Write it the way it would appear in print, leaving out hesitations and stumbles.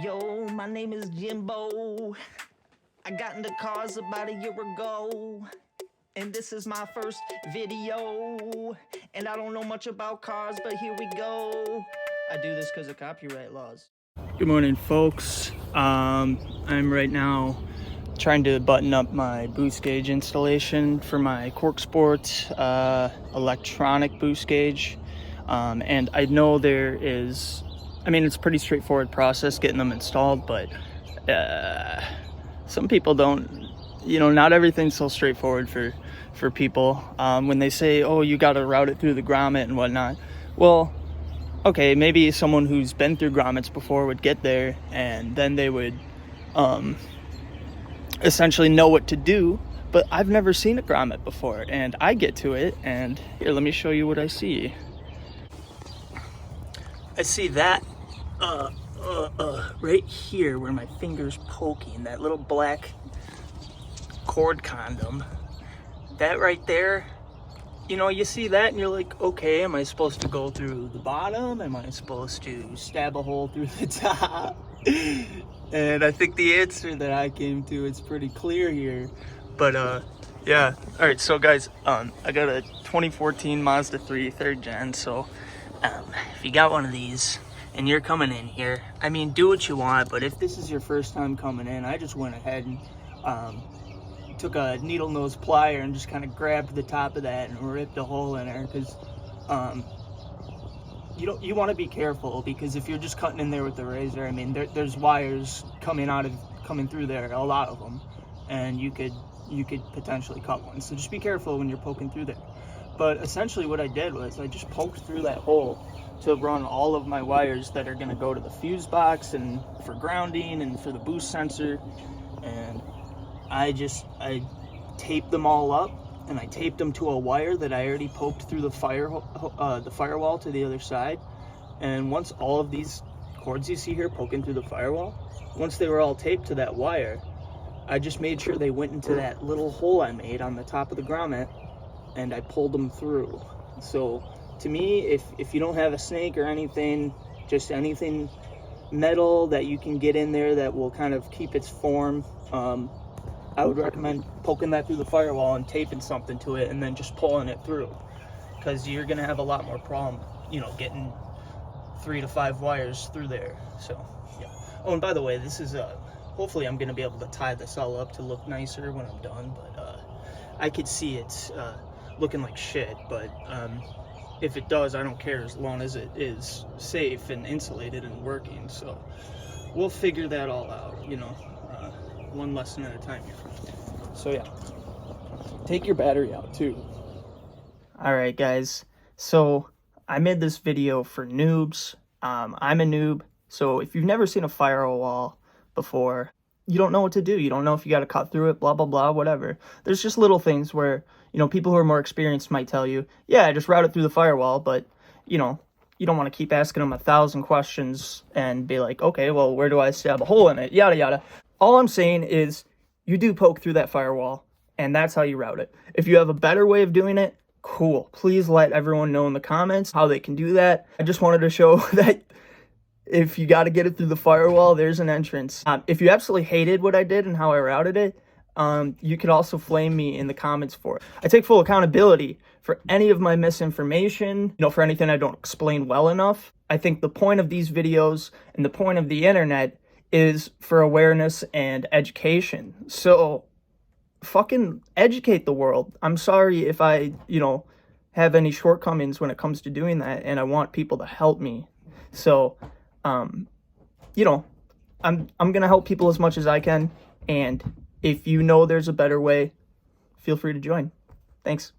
Yo, my name is Jimbo. I got into cars about a year ago, and this is my first video. And I don't know much about cars, but here we go. I do this because of copyright laws. Good morning, folks. I'm right now trying to button up my boost gauge installation for my Cork Sport electronic boost gauge. And I know there is, it's a pretty straightforward process getting them installed, but some people don't, not everything's so straightforward for people. When they say, oh, you got to route it through the grommet and whatnot. Well, okay, maybe someone who's been through grommets before would get there and then they would essentially know what to do. But I've never seen a grommet before, and I get to it, and here, let me show you what I see. I see that right here where my finger's poking, that little black cord condom. That right there, you see that and you're like, okay, am I supposed to go through the bottom? Am I supposed to stab a hole through the top? And I think the answer that I came to is pretty clear here. But yeah, all right, so guys, I got a 2014 Mazda 3 3rd gen, so if you got one of these and you're coming in here, do what you want, but if this is your first time coming in, I just went ahead and took a needle nose plier and just kind of grabbed the top of that and ripped a hole in there, because you want to be careful, because if you're just cutting in there with the razor, there's wires coming through there, a lot of them, and you could potentially cut one. So just be careful when you're poking through there. But essentially what I did was I just poked through that hole to run all of my wires that are going to go to the fuse box and for grounding and for the boost sensor. And I taped them all up, and I taped them to a wire that I already poked through the firewall to the other side. And once all of these cords you see here poking through the firewall, once they were all taped to that wire, I just made sure they went into that little hole I made on the top of the grommet, and I pulled them through. So to me, if you don't have a snake or anything, just anything metal that you can get in there that will kind of keep its form, I would recommend poking that through the firewall and taping something to it and then just pulling it through, because you're gonna have a lot more problem, getting 3 to 5 wires through there. So yeah. Oh, and by the way, this is hopefully I'm gonna be able to tie this all up to look nicer when I'm done, but I could see it's looking like shit, but if it does, I don't care, as long as it is safe and insulated and working. So we'll figure that all out, one lesson at a time here. So yeah, take your battery out too. All right, guys, so I made this video for noobs. I'm a noob, so if you've never seen a firewall before, you don't know what to do. You don't know if you got to cut through it, blah, blah, blah, whatever. There's just little things where, people who are more experienced might tell you, yeah, just route it through the firewall, but, you don't want to keep asking them 1,000 questions and be like, okay, well, where do I stab a hole in it? Yada, yada. All I'm saying is you do poke through that firewall, and that's how you route it. If you have a better way of doing it, cool. Please let everyone know in the comments how they can do that. I just wanted to show that if you got to get it through the firewall, there's an entrance. If you absolutely hated what I did and how I routed it, you could also flame me in the comments for it. I take full accountability for any of my misinformation, for anything I don't explain well enough. I think the point of these videos and the point of the internet is for awareness and education. So fucking educate the world. I'm sorry if I, have any shortcomings when it comes to doing that, and I want people to help me. So, I'm going to help people as much as I can, and if you know there's a better way, feel free to join. Thanks.